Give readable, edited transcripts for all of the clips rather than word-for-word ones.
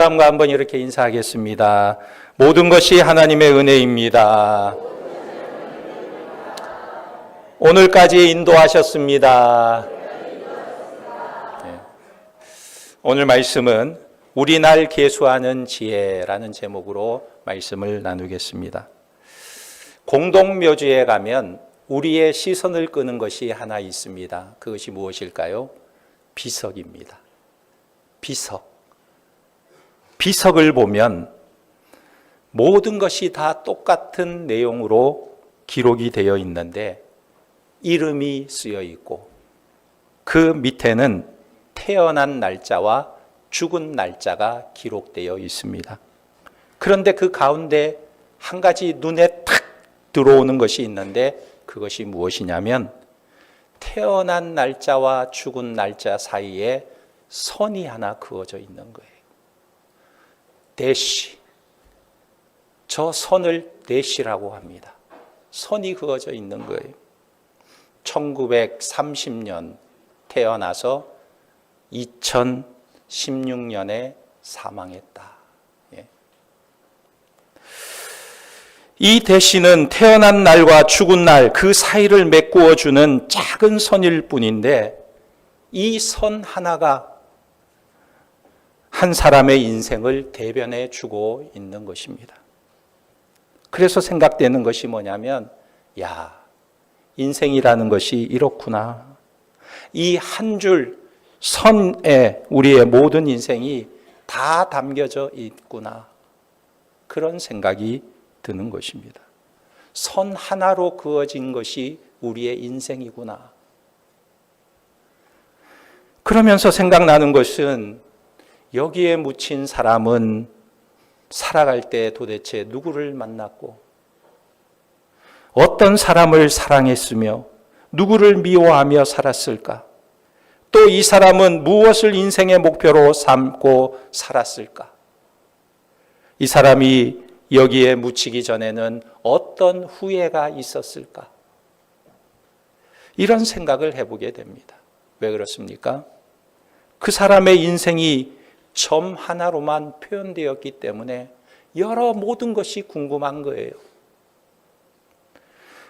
사람과 한번 이렇게 인사하겠습니다. 모든 것이 하나님의 은혜입니다. 오늘까지 인도하셨습니다. 네. 오늘 말씀은 우리 날 계수하는 지혜라는 제목으로 말씀을 나누겠습니다. 공동묘지에 가면 우리의 시선을 끄는 것이 하나 있습니다. 그것이 무엇일까요? 비석입니다. 비석. 비석을 보면 모든 것이 다 똑같은 내용으로 기록이 되어 있는데 이름이 쓰여 있고 그 밑에는 태어난 날짜와 죽은 날짜가 기록되어 있습니다. 그런데 그 가운데 한 가지 눈에 탁 들어오는 것이 있는데 그것이 무엇이냐면 태어난 날짜와 죽은 날짜 사이에 선이 하나 그어져 있는 거예요. 대시. 저 선을 대시라고 합니다. 선이 그어져 있는 거예요. 1930년 태어나서 2016년에 사망했다. 예. 이 대시는 태어난 날과 죽은 날 그 사이를 메꾸어 주는 작은 선일 뿐인데 이 선 하나가 한 사람의 인생을 대변해 주고 있는 것입니다. 그래서 생각되는 것이 뭐냐면, 야, 인생이라는 것이 이렇구나. 이 한 줄 선에 우리의 모든 인생이 다 담겨져 있구나. 그런 생각이 드는 것입니다. 선 하나로 그어진 것이 우리의 인생이구나. 그러면서 생각나는 것은 여기에 묻힌 사람은 살아갈 때 도대체 누구를 만났고 어떤 사람을 사랑했으며 누구를 미워하며 살았을까? 또 이 사람은 무엇을 인생의 목표로 삼고 살았을까? 이 사람이 여기에 묻히기 전에는 어떤 후회가 있었을까? 이런 생각을 해보게 됩니다. 왜 그렇습니까? 그 사람의 인생이 점 하나로만 표현되었기 때문에 여러 모든 것이 궁금한 거예요.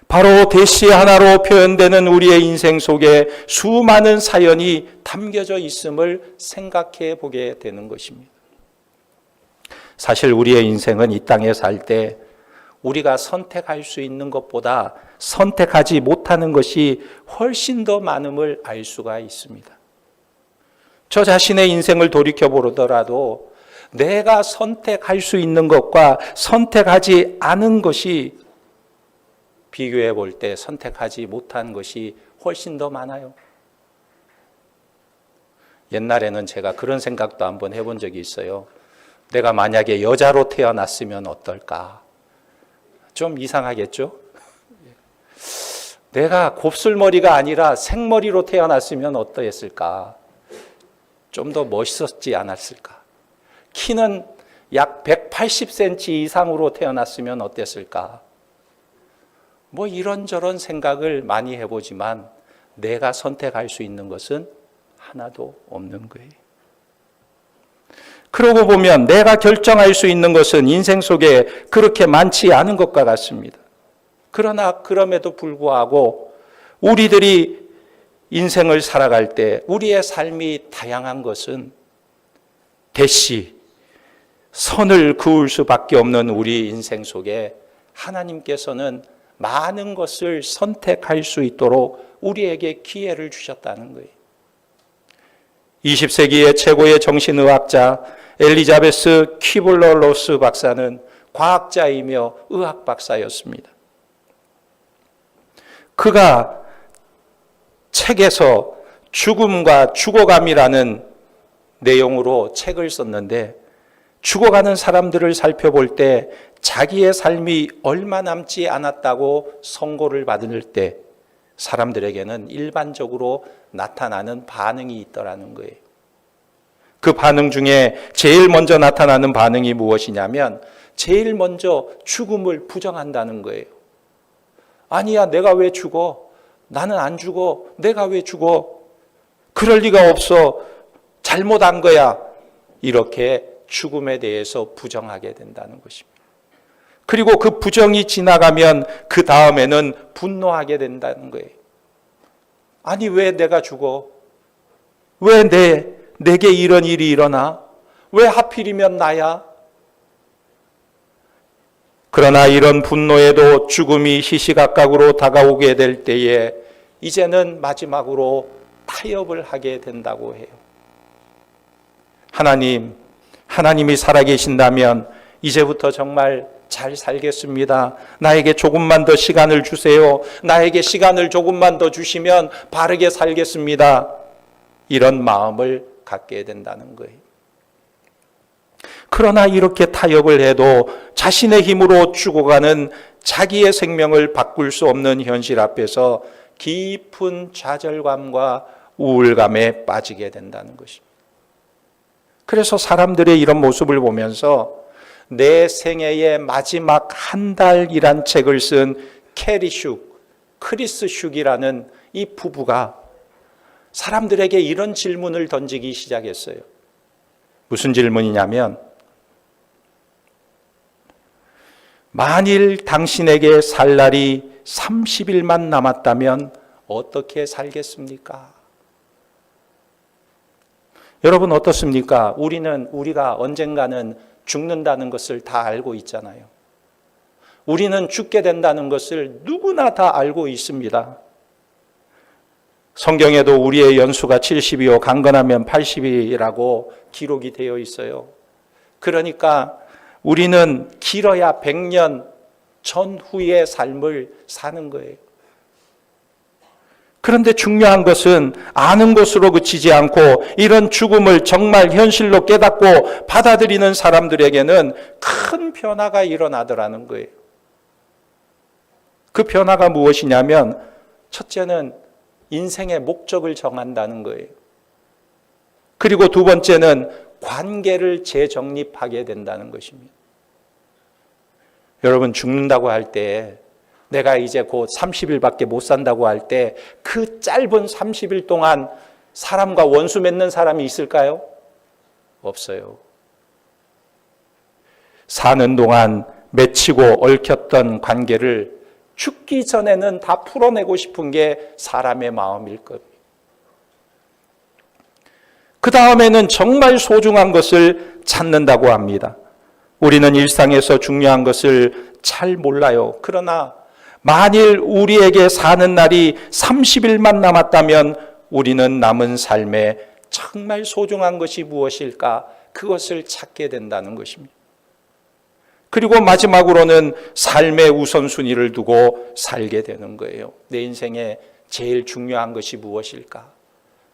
바로 대시 하나로 표현되는 우리의 인생 속에 수많은 사연이 담겨져 있음을 생각해 보게 되는 것입니다. 사실 우리의 인생은 이 땅에 살 때 우리가 선택할 수 있는 것보다 선택하지 못하는 것이 훨씬 더 많음을 알 수가 있습니다. 저 자신의 인생을 돌이켜보더라도 내가 선택할 수 있는 것과 선택하지 않은 것이 비교해 볼 때 선택하지 못한 것이 훨씬 더 많아요. 옛날에는 제가 그런 생각도 한번 해본 적이 있어요. 내가 만약에 여자로 태어났으면 어떨까? 좀 이상하겠죠? 내가 곱슬머리가 아니라 생머리로 태어났으면 어떠했을까? 좀 더 멋있었지 않았을까? 키는 약 180cm 이상으로 태어났으면 어땠을까? 뭐 이런저런 생각을 많이 해보지만 내가 선택할 수 있는 것은 하나도 없는 거예요. 그러고 보면 내가 결정할 수 있는 것은 인생 속에 그렇게 많지 않은 것과 같습니다. 그러나 그럼에도 불구하고 우리들이 인생을 살아갈 때 우리의 삶이 다양한 것은 대시, 선을 그을 수밖에 없는 우리 인생 속에 하나님께서는 많은 것을 선택할 수 있도록 우리에게 기회를 주셨다는 거예요. 20세기의 최고의 정신의학자 엘리자베스 퀴블러-로스 박사는 과학자이며 의학 박사였습니다. 그가 책에서 죽음과 죽어감이라는 내용으로 책을 썼는데 죽어가는 사람들을 살펴볼 때 자기의 삶이 얼마 남지 않았다고 선고를 받을 때 사람들에게는 일반적으로 나타나는 반응이 있더라는 거예요. 그 반응 중에 제일 먼저 나타나는 반응이 무엇이냐면 제일 먼저 죽음을 부정한다는 거예요. 아니야, 내가 왜 죽어? 나는 안 죽어. 내가 왜 죽어? 그럴 리가 없어. 잘못한 거야. 이렇게 죽음에 대해서 부정하게 된다는 것입니다. 그리고 그 부정이 지나가면 그 다음에는 분노하게 된다는 거예요. 아니, 왜 내가 죽어? 왜 내게 이런 일이 일어나? 왜 하필이면 나야? 그러나 이런 분노에도 죽음이 시시각각으로 다가오게 될 때에 이제는 마지막으로 타협을 하게 된다고 해요. 하나님이 살아계신다면 이제부터 정말 잘 살겠습니다. 나에게 조금만 더 시간을 주세요. 나에게 시간을 조금만 더 주시면 바르게 살겠습니다. 이런 마음을 갖게 된다는 거예요. 그러나 이렇게 타협을 해도 자신의 힘으로 죽어가는 자기의 생명을 바꿀 수 없는 현실 앞에서 깊은 좌절감과 우울감에 빠지게 된다는 것입니다. 그래서 사람들의 이런 모습을 보면서 내 생애의 마지막 한 달이란 책을 쓴 크리스 슉이라는 이 부부가 사람들에게 이런 질문을 던지기 시작했어요. 무슨 질문이냐면, 만일 당신에게 살 날이 30일만 남았다면 어떻게 살겠습니까? 여러분 어떻습니까? 우리가 언젠가는 죽는다는 것을 다 알고 있잖아요. 우리는 죽게 된다는 것을 누구나 다 알고 있습니다. 성경에도 우리의 연수가 70이요 강건하면 80이라고 기록이 되어 있어요. 그러니까 우리는 길어야 100년 전후의 삶을 사는 거예요. 그런데 중요한 것은 아는 것으로 그치지 않고 이런 죽음을 정말 현실로 깨닫고 받아들이는 사람들에게는 큰 변화가 일어나더라는 거예요. 그 변화가 무엇이냐면, 첫째는 인생의 목적을 정한다는 거예요. 그리고 두 번째는 관계를 재정립하게 된다는 것입니다. 여러분, 죽는다고 할 때, 내가 이제 곧 30일밖에 못 산다고 할 때 그 짧은 30일 동안 사람과 원수 맺는 사람이 있을까요? 없어요. 사는 동안 맺히고 얽혔던 관계를 죽기 전에는 다 풀어내고 싶은 게 사람의 마음일 겁니다. 그 다음에는 정말 소중한 것을 찾는다고 합니다. 우리는 일상에서 중요한 것을 잘 몰라요. 그러나 만일 우리에게 사는 날이 30일만 남았다면 우리는 남은 삶에 정말 소중한 것이 무엇일까? 그것을 찾게 된다는 것입니다. 그리고 마지막으로는 삶의 우선순위를 두고 살게 되는 거예요. 내 인생에 제일 중요한 것이 무엇일까?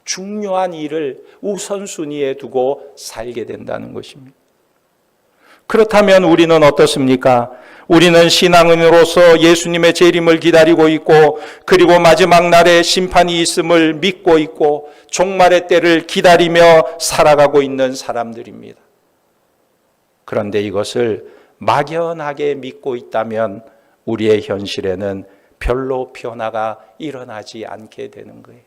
중요한 일을 우선순위에 두고 살게 된다는 것입니다. 그렇다면 우리는 어떻습니까? 우리는 신앙인으로서 예수님의 재림을 기다리고 있고, 그리고 마지막 날에 심판이 있음을 믿고 있고, 종말의 때를 기다리며 살아가고 있는 사람들입니다. 그런데 이것을 막연하게 믿고 있다면 우리의 현실에는 별로 변화가 일어나지 않게 되는 거예요.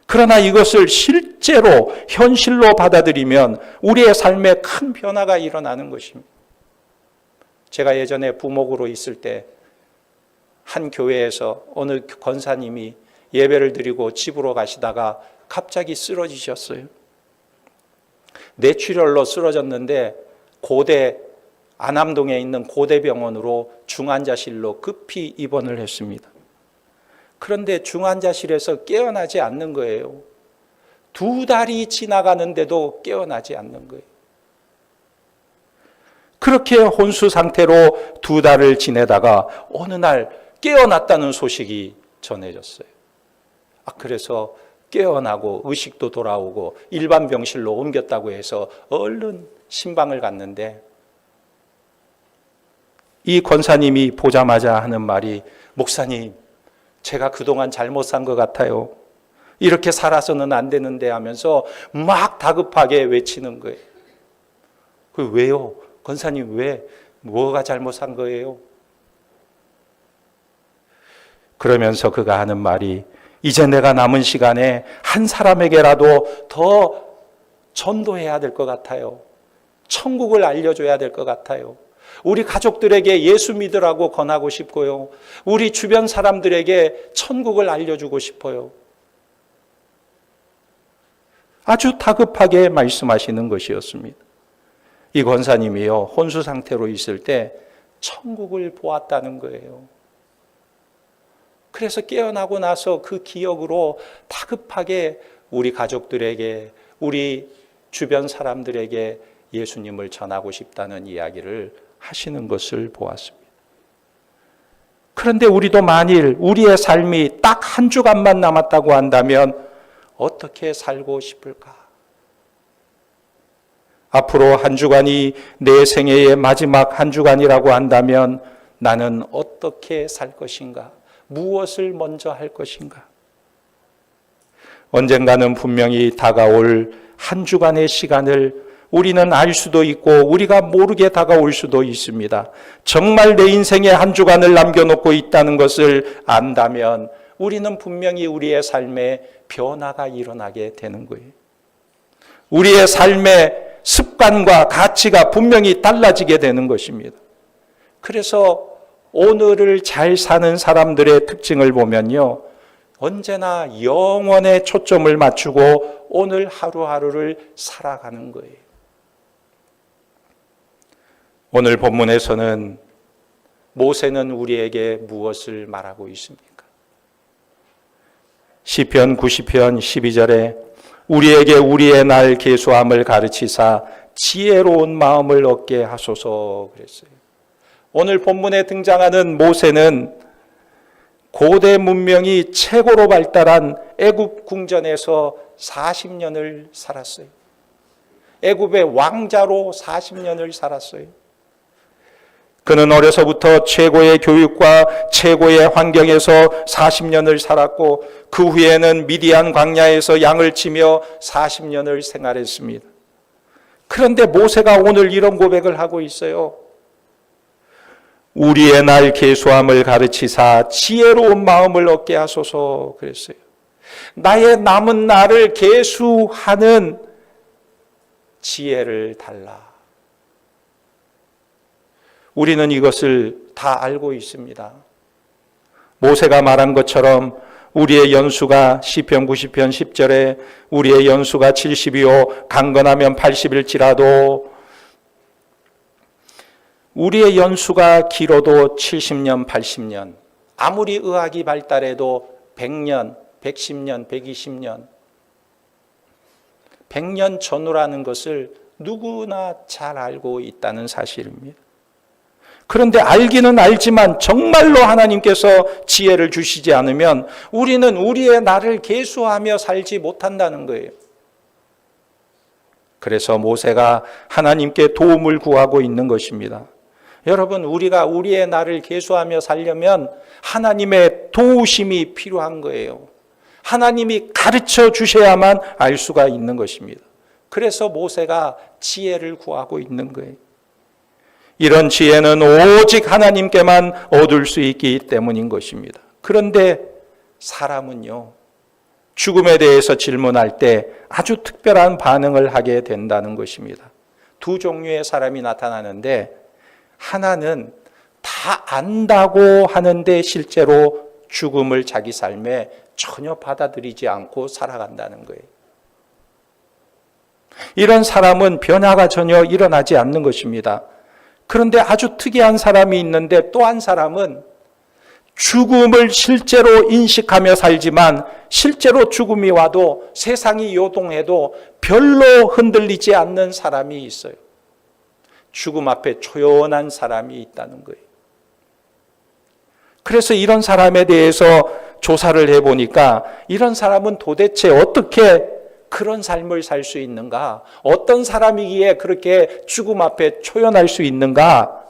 그러나 이것을 실제로 현실로 받아들이면 우리의 삶에 큰 변화가 일어나는 것입니다. 제가 예전에 부목으로 있을 때 한 교회에서 어느 권사님이 예배를 드리고 집으로 가시다가 갑자기 쓰러지셨어요. 뇌출혈로 쓰러졌는데 안암동에 있는 고대병원으로 중환자실로 급히 입원을 했습니다. 그런데 중환자실에서 깨어나지 않는 거예요. 2달이 지나가는데도 깨어나지 않는 거예요. 그렇게 혼수 상태로 2달을 지내다가 어느 날 깨어났다는 소식이 전해졌어요. 그래서 깨어나고 의식도 돌아오고 일반 병실로 옮겼다고 해서 얼른 신방을 갔는데, 이 권사님이 보자마자 하는 말이, 목사님, 제가 그동안 잘못 산 것 같아요. 이렇게 살아서는 안 되는데 하면서 막 다급하게 외치는 거예요. 왜요? 권사님, 왜? 뭐가 잘못 산 거예요? 그러면서 그가 하는 말이, 이제 내가 남은 시간에 한 사람에게라도 더 전도해야 될 것 같아요. 천국을 알려줘야 될 것 같아요. 우리 가족들에게 예수 믿으라고 권하고 싶고요. 우리 주변 사람들에게 천국을 알려주고 싶어요. 아주 다급하게 말씀하시는 것이었습니다. 이 권사님이요, 혼수 상태로 있을 때 천국을 보았다는 거예요. 그래서 깨어나고 나서 그 기억으로 다급하게 우리 가족들에게, 우리 주변 사람들에게 예수님을 전하고 싶다는 이야기를 하시는 것을 보았습니다. 그런데 우리도 만일 우리의 삶이 딱 한 주간만 남았다고 한다면 어떻게 살고 싶을까? 앞으로 한 주간이 내 생애의 마지막 한 주간이라고 한다면 나는 어떻게 살 것인가? 무엇을 먼저 할 것인가? 언젠가는 분명히 다가올 한 주간의 시간을 우리는 알 수도 있고 우리가 모르게 다가올 수도 있습니다. 정말 내 인생에 한 주간을 남겨놓고 있다는 것을 안다면 우리는 분명히 우리의 삶에 변화가 일어나게 되는 거예요. 우리의 삶의 습관과 가치가 분명히 달라지게 되는 것입니다. 그래서 오늘을 잘 사는 사람들의 특징을 보면요, 언제나 영원에 초점을 맞추고 오늘 하루하루를 살아가는 거예요. 오늘 본문에서는 모세는 우리에게 무엇을 말하고 있습니까? 시편 90편 12절에 우리에게 우리의 날 계수함을 가르치사 지혜로운 마음을 얻게 하소서 그랬어요. 오늘 본문에 등장하는 모세는 고대 문명이 최고로 발달한 애굽 궁전에서 40년을 살았어요. 애굽의 왕자로 40년을 살았어요. 그는 어려서부터 최고의 교육과 최고의 환경에서 40년을 살았고 그 후에는 미디안 광야에서 양을 치며 40년을 생활했습니다. 그런데 모세가 오늘 이런 고백을 하고 있어요. 우리의 날 계수함을 가르치사 지혜로운 마음을 얻게 하소서 그랬어요. 나의 남은 날을 계수하는 지혜를 달라. 우리는 이것을 다 알고 있습니다. 모세가 말한 것처럼 우리의 연수가 시편 90편 10절에 우리의 연수가 70이요 강건하면 80일지라도 우리의 연수가 길어도 70년, 80년, 아무리 의학이 발달해도 100년, 110년, 120년, 100년 전후라는 것을 누구나 잘 알고 있다는 사실입니다. 그런데 알기는 알지만 정말로 하나님께서 지혜를 주시지 않으면 우리는 우리의 날을 계수하며 살지 못한다는 거예요. 그래서 모세가 하나님께 도움을 구하고 있는 것입니다. 여러분, 우리가 우리의 날을 계수하며 살려면 하나님의 도우심이 필요한 거예요. 하나님이 가르쳐 주셔야만 알 수가 있는 것입니다. 그래서 모세가 지혜를 구하고 있는 거예요. 이런 지혜는 오직 하나님께만 얻을 수 있기 때문인 것입니다. 그런데 사람은요, 죽음에 대해서 질문할 때 아주 특별한 반응을 하게 된다는 것입니다. 두 종류의 사람이 나타나는데 하나는 다 안다고 하는데 실제로 죽음을 자기 삶에 전혀 받아들이지 않고 살아간다는 거예요. 이런 사람은 변화가 전혀 일어나지 않는 것입니다. 그런데 아주 특이한 사람이 있는데 또 한 사람은 죽음을 실제로 인식하며 살지만 실제로 죽음이 와도 세상이 요동해도 별로 흔들리지 않는 사람이 있어요. 죽음 앞에 초연한 사람이 있다는 거예요. 그래서 이런 사람에 대해서 조사를 해보니까 이런 사람은 도대체 어떻게 그런 삶을 살 수 있는가? 어떤 사람이기에 그렇게 죽음 앞에 초연할 수 있는가?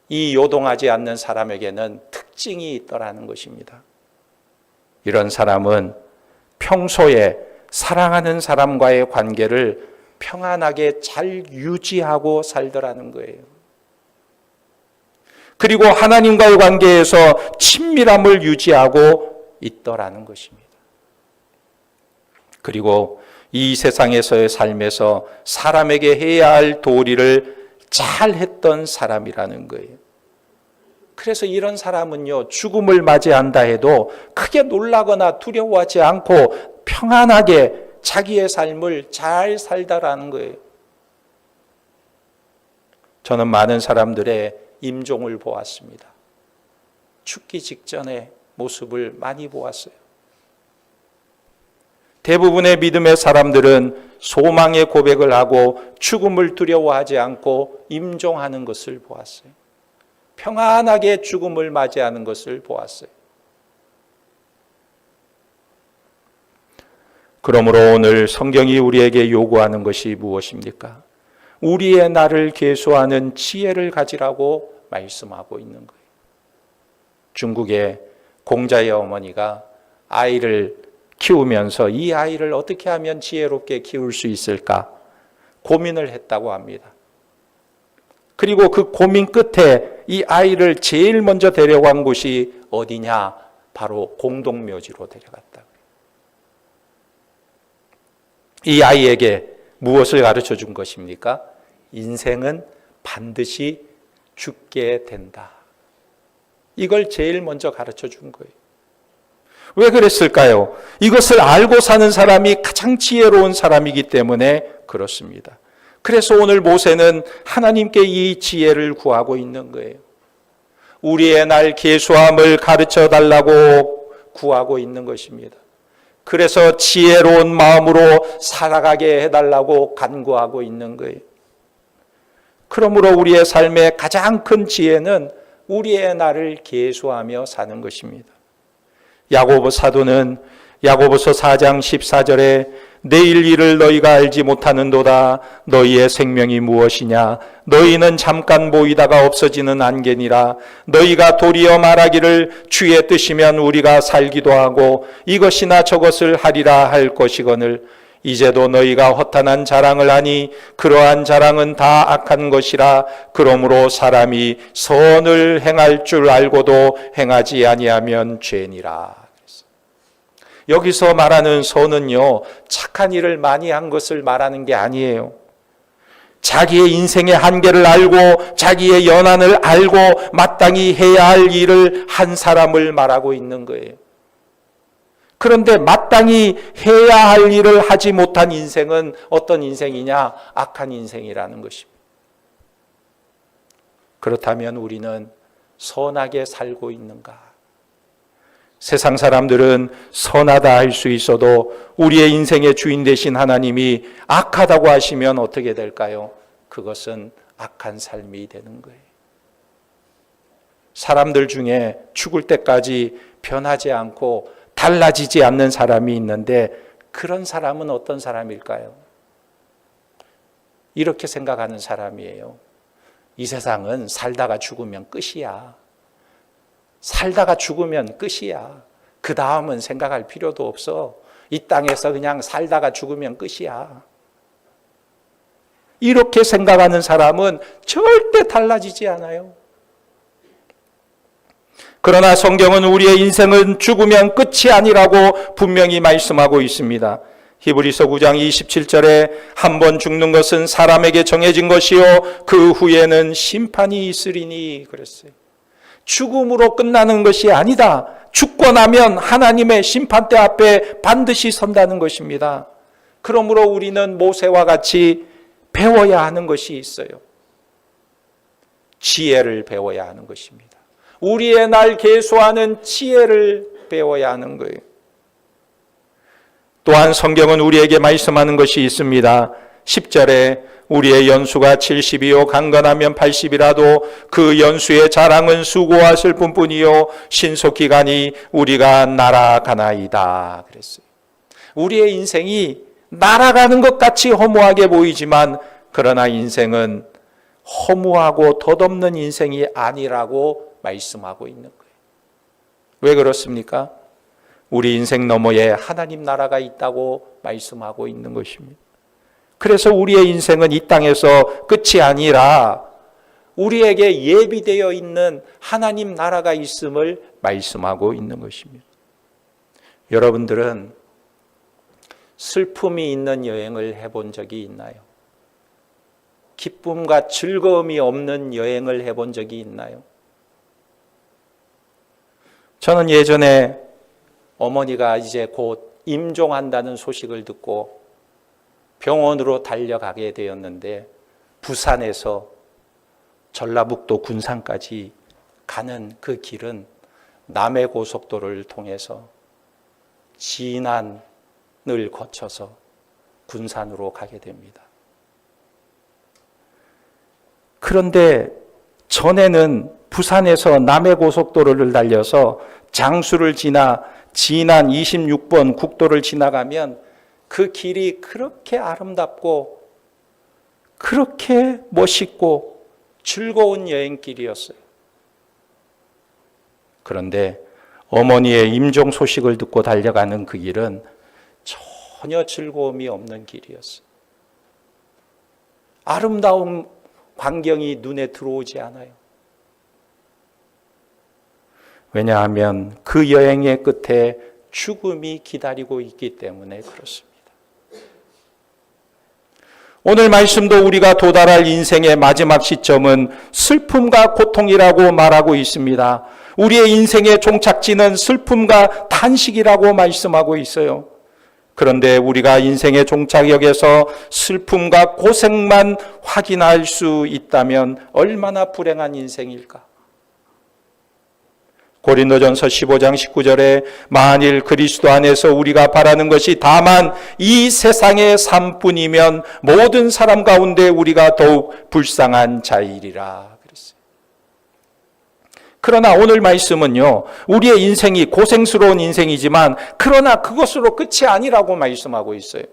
이 요동하지 않는 사람에게는 특징이 있더라는 것입니다. 이런 사람은 평소에 사랑하는 사람과의 관계를 평안하게 잘 유지하고 살더라는 거예요. 그리고 하나님과의 관계에서 친밀함을 유지하고 있더라는 것입니다. 그리고 이 세상에서의 삶에서 사람에게 해야 할 도리를 잘 했던 사람이라는 거예요. 그래서 이런 사람은요, 죽음을 맞이한다 해도 크게 놀라거나 두려워하지 않고 평안하게 자기의 삶을 잘 살다라는 거예요. 저는 많은 사람들의 임종을 보았습니다. 죽기 직전의 모습을 많이 보았어요. 대부분의 믿음의 사람들은 소망의 고백을 하고 죽음을 두려워하지 않고 임종하는 것을 보았어요. 평안하게 죽음을 맞이하는 것을 보았어요. 그러므로 오늘 성경이 우리에게 요구하는 것이 무엇입니까? 우리의 날을 계수하는 지혜를 가지라고 말씀하고 있는 거예요. 중국의 공자의 어머니가 아이를 키우면서 이 아이를 어떻게 하면 지혜롭게 키울 수 있을까 고민을 했다고 합니다. 그리고 그 고민 끝에 이 아이를 제일 먼저 데려간 곳이 어디냐? 바로 공동묘지로 데려갔다. 이 아이에게 무엇을 가르쳐 준 것입니까? 인생은 반드시 죽게 된다. 이걸 제일 먼저 가르쳐 준 거예요. 왜 그랬을까요? 이것을 알고 사는 사람이 가장 지혜로운 사람이기 때문에 그렇습니다. 그래서 오늘 모세는 하나님께 이 지혜를 구하고 있는 거예요. 우리의 날 계수함을 가르쳐 달라고 구하고 있는 것입니다. 그래서 지혜로운 마음으로 살아가게 해달라고 간구하고 있는 거예요. 그러므로 우리의 삶의 가장 큰 지혜는 우리의 날을 계수하며 사는 것입니다. 야고보 사도는 야고보서 4장 14절에 내일 일을 너희가 알지 못하는도다. 너희의 생명이 무엇이냐? 너희는 잠깐 보이다가 없어지는 안개니라. 너희가 도리어 말하기를 주의 뜻이면 우리가 살기도 하고 이것이나 저것을 하리라 할 것이거늘 이제도 너희가 허탄한 자랑을 하니 그러한 자랑은 다 악한 것이라. 그러므로 사람이 선을 행할 줄 알고도 행하지 아니하면 죄니라. 여기서 말하는 선은요, 착한 일을 많이 한 것을 말하는 게 아니에요. 자기의 인생의 한계를 알고 자기의 연한을 알고 마땅히 해야 할 일을 한 사람을 말하고 있는 거예요. 그런데 마땅히 해야 할 일을 하지 못한 인생은 어떤 인생이냐? 악한 인생이라는 것입니다. 그렇다면 우리는 선하게 살고 있는가? 세상 사람들은 선하다 할 수 있어도 우리의 인생의 주인 되신 하나님이 악하다고 하시면 어떻게 될까요? 그것은 악한 삶이 되는 거예요. 사람들 중에 죽을 때까지 변하지 않고 달라지지 않는 사람이 있는데 그런 사람은 어떤 사람일까요? 이렇게 생각하는 사람이에요. 이 세상은 살다가 죽으면 끝이야. 살다가 죽으면 끝이야. 그 다음은 생각할 필요도 없어. 이 땅에서 그냥 살다가 죽으면 끝이야. 이렇게 생각하는 사람은 절대 달라지지 않아요. 그러나 성경은 우리의 인생은 죽으면 끝이 아니라고 분명히 말씀하고 있습니다. 히브리서 9장 27절에 한 번 죽는 것은 사람에게 정해진 것이요 그 후에는 심판이 있으리니 그랬어요. 죽음으로 끝나는 것이 아니다. 죽고 나면 하나님의 심판대 앞에 반드시 선다는 것입니다. 그러므로 우리는 모세와 같이 배워야 하는 것이 있어요. 지혜를 배워야 하는 것입니다. 우리의 날 계수하는 지혜를 배워야 하는 거예요. 또한 성경은 우리에게 말씀하는 것이 있습니다. 10절에 우리의 연수가 70이요 강건하면 80이라도 그 연수의 자랑은 수고와 슬픔뿐이요 신속히 가니 우리가 날아가나이다 그랬어요. 우리의 인생이 날아가는 것 같이 허무하게 보이지만 그러나 인생은 허무하고 덧없는 인생이 아니라고 말씀하고 있는 거예요. 왜 그렇습니까? 우리 인생 너머에 하나님 나라가 있다고 말씀하고 있는 것입니다. 그래서 우리의 인생은 이 땅에서 끝이 아니라 우리에게 예비되어 있는 하나님 나라가 있음을 말씀하고 있는 것입니다. 여러분들은 슬픔이 있는 여행을 해본 적이 있나요? 기쁨과 즐거움이 없는 여행을 해본 적이 있나요? 저는 예전에 어머니가 이제 곧 임종한다는 소식을 듣고 병원으로 달려가게 되었는데 부산에서 전라북도 군산까지 가는 그 길은 남해고속도로를 통해서 진안을 거쳐서 군산으로 가게 됩니다. 그런데 전에는 부산에서 남해고속도로를 달려서 장수를 지나 진안 26번 국도를 지나가면 그 길이 그렇게 아름답고 그렇게 멋있고 즐거운 여행길이었어요. 그런데 어머니의 임종 소식을 듣고 달려가는 그 길은 전혀 즐거움이 없는 길이었어요. 아름다운 광경이 눈에 들어오지 않아요. 왜냐하면 그 여행의 끝에 죽음이 기다리고 있기 때문에 그렇습니다. 오늘 말씀도 우리가 도달할 인생의 마지막 시점은 슬픔과 고통이라고 말하고 있습니다. 우리의 인생의 종착지는 슬픔과 탄식이라고 말씀하고 있어요. 그런데 우리가 인생의 종착역에서 슬픔과 고생만 확인할 수 있다면 얼마나 불행한 인생일까? 고린도전서 15장 19절에 만일 그리스도 안에서 우리가 바라는 것이 다만 이 세상의 삶뿐이면 모든 사람 가운데 우리가 더욱 불쌍한 자이리라 그랬어요. 그러나 오늘 말씀은요, 우리의 인생이 고생스러운 인생이지만 그러나 그것으로 끝이 아니라고 말씀하고 있어요.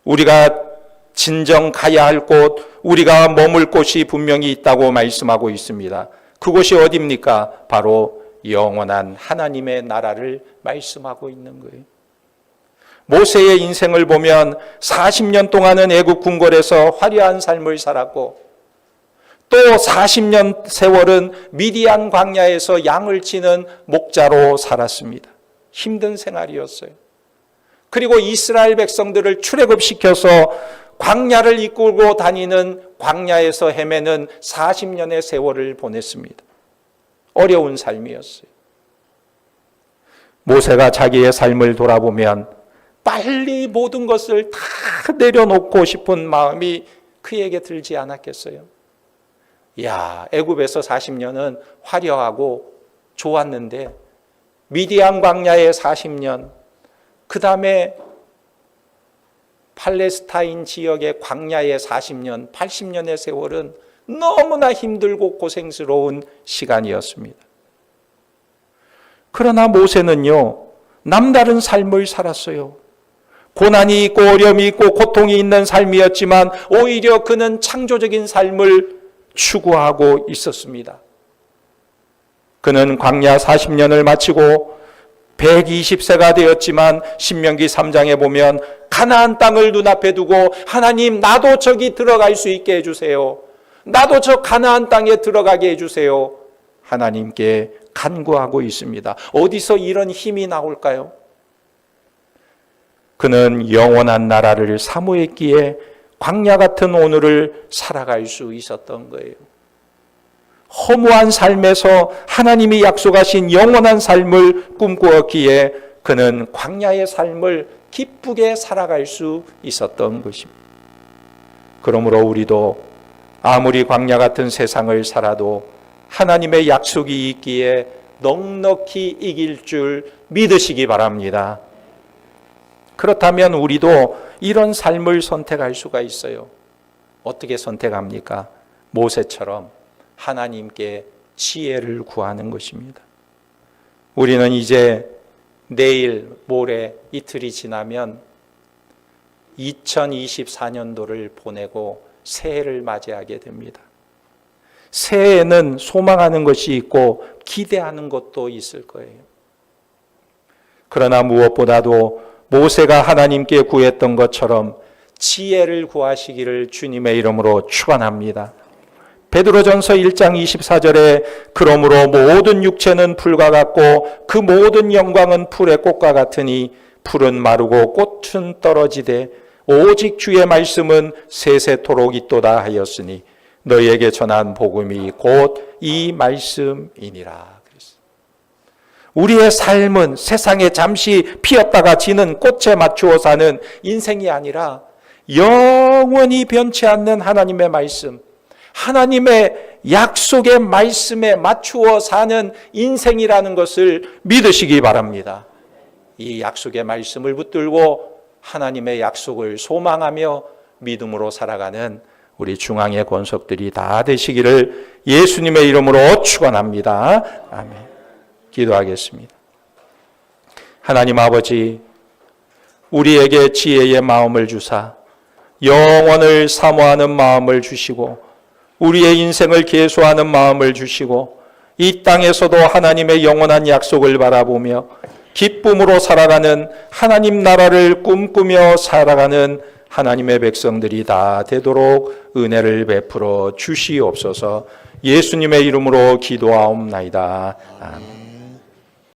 우리가 진정 가야 할 곳, 우리가 머물 곳이 분명히 있다고 말씀하고 있습니다. 그곳이 어디입니까? 바로 영원한 하나님의 나라를 말씀하고 있는 거예요. 모세의 인생을 보면 40년 동안은 애국 궁궐에서 화려한 삶을 살았고 또 40년 세월은 미디안 광야에서 양을 치는 목자로 살았습니다. 힘든 생활이었어요. 그리고 이스라엘 백성들을 출애굽시켜서 광야를 이끌고 다니는 광야에서 헤매는 40년의 세월을 보냈습니다. 어려운 삶이었어요. 모세가 자기의 삶을 돌아보면 빨리 모든 것을 다 내려놓고 싶은 마음이 그에게 들지 않았겠어요? 야, 애굽에서 40년은 화려하고 좋았는데 미디안 광야의 40년, 그 다음에 팔레스타인 지역의 광야의 40년, 80년의 세월은 너무나 힘들고 고생스러운 시간이었습니다. 그러나 모세는요, 남다른 삶을 살았어요. 고난이 있고 어려움이 있고 고통이 있는 삶이었지만 오히려 그는 창조적인 삶을 추구하고 있었습니다. 그는 광야 40년을 마치고 120세가 되었지만 신명기 3장에 보면 가나안 땅을 눈앞에 두고 하나님, 나도 저기 들어갈 수 있게 해주세요. 나도 저 가나안 땅에 들어가게 해주세요. 하나님께 간구하고 있습니다. 어디서 이런 힘이 나올까요? 그는 영원한 나라를 사모했기에 광야 같은 오늘을 살아갈 수 있었던 거예요. 허무한 삶에서 하나님이 약속하신 영원한 삶을 꿈꾸었기에 그는 광야의 삶을 기쁘게 살아갈 수 있었던 것입니다. 그러므로 우리도 아무리 광야 같은 세상을 살아도 하나님의 약속이 있기에 넉넉히 이길 줄 믿으시기 바랍니다. 그렇다면 우리도 이런 삶을 선택할 수가 있어요. 어떻게 선택합니까? 모세처럼 하나님께 지혜를 구하는 것입니다. 우리는 이제 내일, 모레, 이틀이 지나면 2024년도를 보내고 새해를 맞이하게 됩니다. 새해에는 소망하는 것이 있고 기대하는 것도 있을 거예요. 그러나 무엇보다도 모세가 하나님께 구했던 것처럼 지혜를 구하시기를 주님의 이름으로 축원합니다. 베드로전서 1장 24절에 그러므로 모든 육체는 풀과 같고 그 모든 영광은 풀의 꽃과 같으니 풀은 마르고 꽃은 떨어지되 오직 주의 말씀은 세세토록 있도다 하였으니 너희에게 전한 복음이 곧 이 말씀이니라. 우리의 삶은 세상에 잠시 피었다가 지는 꽃에 맞추어 사는 인생이 아니라 영원히 변치 않는 하나님의 말씀, 하나님의 약속의 말씀에 맞추어 사는 인생이라는 것을 믿으시기 바랍니다. 이 약속의 말씀을 붙들고 하나님의 약속을 소망하며 믿음으로 살아가는 우리 중앙의 권속들이 다 되시기를 예수님의 이름으로 축원합니다. 아멘. 기도하겠습니다. 하나님 아버지, 우리에게 지혜의 마음을 주사 영원을 사모하는 마음을 주시고 우리의 인생을 계수하는 마음을 주시고 이 땅에서도 하나님의 영원한 약속을 바라보며 기쁨으로 살아가는 하나님 나라를 꿈꾸며 살아가는 하나님의 백성들이 다 되도록 은혜를 베풀어 주시옵소서. 예수님의 이름으로 기도하옵나이다. 아멘.